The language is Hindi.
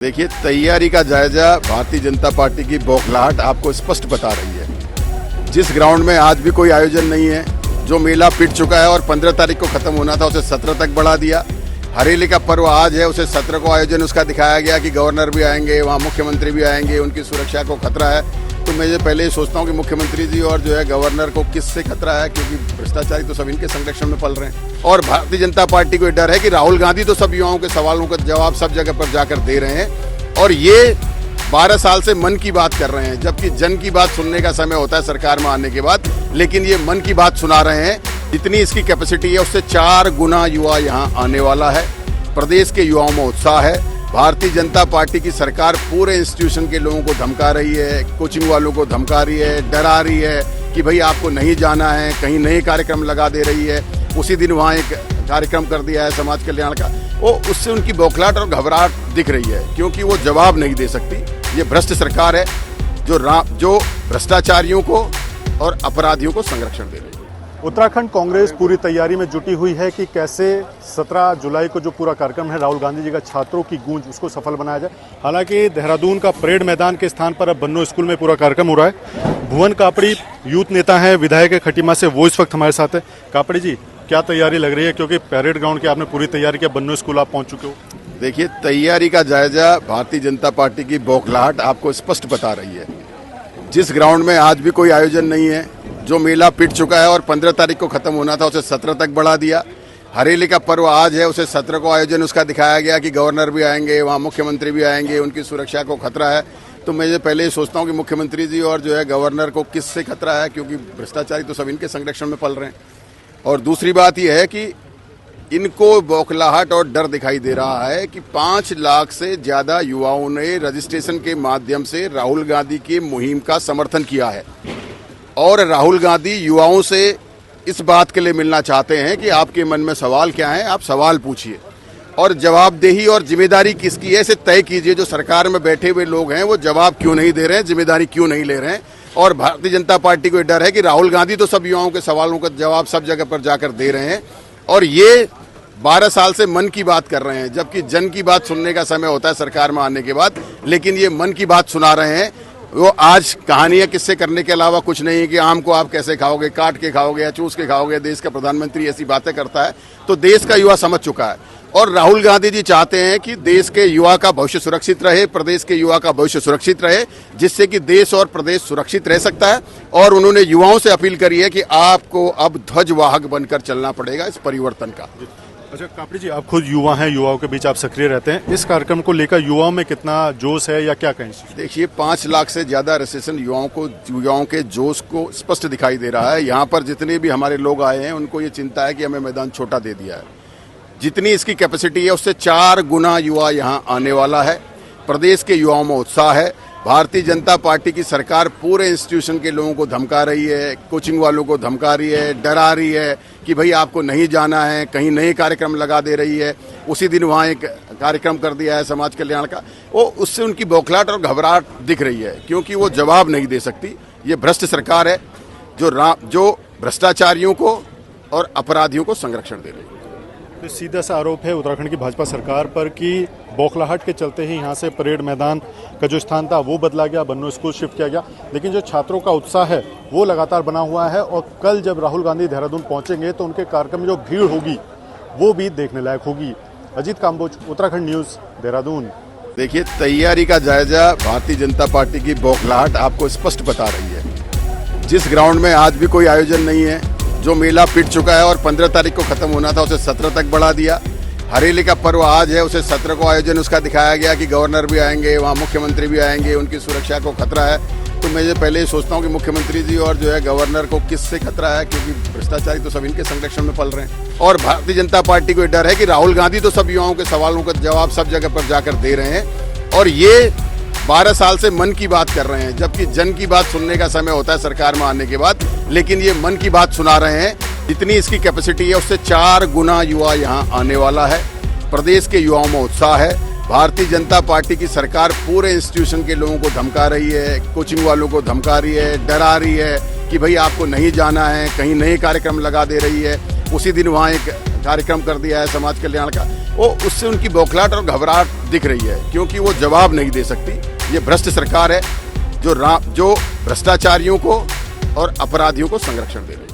देखिए, तैयारी का जायजा भारतीय जनता पार्टी की बौखलाहट आपको स्पष्ट बता रही है। जिस ग्राउंड में आज भी कोई आयोजन नहीं है, जो मेला पिट चुका है और 15 तारीख को खत्म होना था उसे 17 तक बढ़ा दिया। हरेली का पर्व आज है, उसे 17 को आयोजन उसका दिखाया गया कि गवर्नर भी आएंगे, वहाँ मुख्यमंत्री भी आएंगे, उनकी सुरक्षा को खतरा है। तो मैं पहले ही सोचता हूँ कि मुख्यमंत्री जी और जो है गवर्नर को किससे खतरा है, क्योंकि भ्रष्टाचारी तो सब इनके संरक्षण में पल रहे हैं। और भारतीय जनता पार्टी को डर है कि राहुल गांधी तो सब युवाओं के सवालों का जवाब सब जगह पर जाकर दे रहे हैं और ये 12 साल से मन की बात कर रहे हैं, जबकि जन की बात सुनने का समय होता है सरकार में आने के बाद, लेकिन ये मन की बात सुना रहे हैं। जितनी इसकी कैपेसिटी है उससे 4 गुना युवा यहाँ आने वाला है। प्रदेश के युवाओं में उत्साह है। भारतीय जनता पार्टी की सरकार पूरे इंस्टीट्यूशन के लोगों को धमका रही है, कोचिंग वालों को धमका रही है, डरा रही है कि भाई आपको नहीं जाना है, कहीं नए कार्यक्रम लगा दे रही है। उसी दिन वहाँ एक कार्यक्रम कर दिया है समाज कल्याण का, वो उससे उनकी बौखलाहट और घबराहट दिख रही है, क्योंकि वो जवाब नहीं दे सकती। ये भ्रष्ट सरकार है जो भ्रष्टाचारियों को और अपराधियों को संरक्षण दे रही है। उत्तराखंड कांग्रेस पूरी तैयारी में जुटी हुई है कि कैसे 17 जुलाई को जो पूरा कार्यक्रम है राहुल गांधी जी का छात्रों की गूंज उसको सफल बनाया जाए। हालांकि देहरादून का परेड मैदान के स्थान पर अब बन्नो स्कूल में पूरा कार्यक्रम हो रहा है। भुवन कापड़ी यूथ नेता हैं, विधायक है खटीमा से, वो इस वक्त हमारे साथ है। कापड़ी जी, क्या तैयारी लग रही है, क्योंकि परेड ग्राउंड की आपने पूरी तैयारी किया, बन्नो स्कूल आप पहुंच चुके हो? देखिए, तैयारी का जायजा भारतीय जनता पार्टी की बौखलाहट आपको स्पष्ट बता रही है। जिस ग्राउंड में आज भी कोई आयोजन नहीं है, जो मेला पिट चुका है और 15 तारीख को खत्म होना था उसे 17 तक बढ़ा दिया। हरेली का पर्व आज है, उसे 17 को आयोजन उसका दिखाया गया कि गवर्नर भी आएंगे, वहाँ मुख्यमंत्री भी आएंगे, उनकी सुरक्षा को खतरा है। तो मैं पहले ही सोचता हूँ कि मुख्यमंत्री जी और जो है गवर्नर को किससे खतरा है, क्योंकि भ्रष्टाचारी तो सब इनके संरक्षण में पल रहे हैं। और दूसरी बात यह है कि इनको बौखलाहट और डर दिखाई दे रहा है कि 5 लाख से ज्यादा युवाओं ने रजिस्ट्रेशन के माध्यम से राहुल गांधी की मुहिम का समर्थन किया है और राहुल गांधी युवाओं से इस बात के लिए मिलना चाहते हैं कि आपके मन में सवाल क्या है, आप सवाल पूछिए और जवाबदेही और जिम्मेदारी किसकी है इसे तय कीजिए। जो सरकार में बैठे हुए लोग हैं वो जवाब क्यों नहीं दे रहे हैं, जिम्मेदारी क्यों नहीं ले रहे हैं। और भारतीय जनता पार्टी को डर है कि राहुल गांधी तो सब युवाओं के सवालों का जवाब सब जगह पर जाकर दे रहे हैं और ये 12 साल से मन की बात कर रहे हैं, जबकि जन की बात सुनने का समय होता है सरकार में आने के बाद, लेकिन ये मन की बात सुना रहे हैं। वो आज कहानियां किस्से करने के अलावा कुछ नहीं है कि आम को आप कैसे खाओगे, काट के खाओगे या चूस के खाओगे। देश का प्रधानमंत्री ऐसी बातें करता है तो देश का युवा समझ चुका है और राहुल गांधी जी चाहते हैं कि देश के युवा का भविष्य सुरक्षित रहे, प्रदेश के युवा का भविष्य सुरक्षित रहे, जिससे कि देश और प्रदेश सुरक्षित रह सकता है। और उन्होंने युवाओं से अपील करी है कि आपको अब ध्वजवाहक बनकर चलना पड़ेगा इस परिवर्तन का। अच्छा कापड़ी जी, आप खुद युवा हैं, युवाओं के बीच आप सक्रिय रहते हैं, इस कार्यक्रम को लेकर युवाओं में कितना जोश है या क्या कहें? देखिए, 5 लाख से ज्यादा रजिस्ट्रेशन युवाओं के जोश को स्पष्ट दिखाई दे रहा है। यहाँ पर जितने भी हमारे लोग आए हैं उनको ये चिंता है कि हमें मैदान छोटा दे दिया है। जितनी इसकी कैपेसिटी है उससे 4 गुना युवा यहाँ आने वाला है। प्रदेश के युवाओं में उत्साह है। भारतीय जनता पार्टी की सरकार पूरे इंस्टीट्यूशन के लोगों को धमका रही है, कोचिंग वालों को धमका रही है, डरा रही है कि भाई आपको नहीं जाना है, कहीं नए कार्यक्रम लगा दे रही है। उसी दिन वहाँ एक कार्यक्रम कर दिया है समाज कल्याण का, वो उससे उनकी बौखलाहट और घबराहट दिख रही है, क्योंकि वो जवाब नहीं दे सकती। ये भ्रष्ट सरकार है जो भ्रष्टाचारियों को और अपराधियों को संरक्षण दे रही है। तो सीधा सा आरोप है उत्तराखंड की भाजपा सरकार पर कि बौखलाहट के चलते ही यहाँ से परेड मैदान का जो स्थान था वो बदला गया, बन्नो स्कूल शिफ्ट किया गया, लेकिन जो छात्रों का उत्साह है वो लगातार बना हुआ है और कल जब राहुल गांधी देहरादून पहुंचेंगे तो उनके कार्यक्रम में जो भीड़ होगी वो भी देखने लायक होगी। अजीत काम्बोज, उत्तराखंड न्यूज़, देहरादून। देखिए, तैयारी का जायजा भारतीय जनता पार्टी की बौखलाहट आपको स्पष्ट बता रही है। जिस ग्राउंड में आज भी कोई आयोजन नहीं है, जो मेला पिट चुका है और 15 तारीख को खत्म होना था उसे 17 तक बढ़ा दिया। हरेली का पर्व आज है, उसे 17 को आयोजन उसका दिखाया गया कि गवर्नर भी आएंगे, वहाँ मुख्यमंत्री भी आएंगे, उनकी सुरक्षा को खतरा है। तो मैं पहले ही सोचता हूँ कि मुख्यमंत्री जी और जो है गवर्नर को किससे खतरा है, क्योंकि भ्रष्टाचारी तो सब इनके संरक्षण में पल रहे हैं। और भारतीय जनता पार्टी को डर है कि राहुल गांधी तो सब युवाओं के सवालों का जवाब सब जगह पर जाकर दे रहे हैं और ये 12 साल से मन की बात कर रहे हैं, जबकि जन की बात सुनने का समय होता है सरकार में आने के बाद, लेकिन ये मन की बात सुना रहे हैं। जितनी इसकी कैपेसिटी है उससे 4 गुना युवा यहाँ आने वाला है। प्रदेश के युवाओं में उत्साह है। भारतीय जनता पार्टी की सरकार पूरे इंस्टीट्यूशन के लोगों को धमका रही है, कोचिंग वालों को धमका रही है, डरा रही है कि भाई आपको नहीं जाना है, कहीं नए कार्यक्रम लगा दे रही है। उसी दिन वहाँ एक कार्यक्रम कर दिया है समाज कल्याण का, वो उससे उनकी बौखलाहट और घबराहट दिख रही है, क्योंकि वो जवाब नहीं दे सकती। ये भ्रष्ट सरकार है जो भ्रष्टाचारियों को और अपराधियों को संरक्षण दे रही है।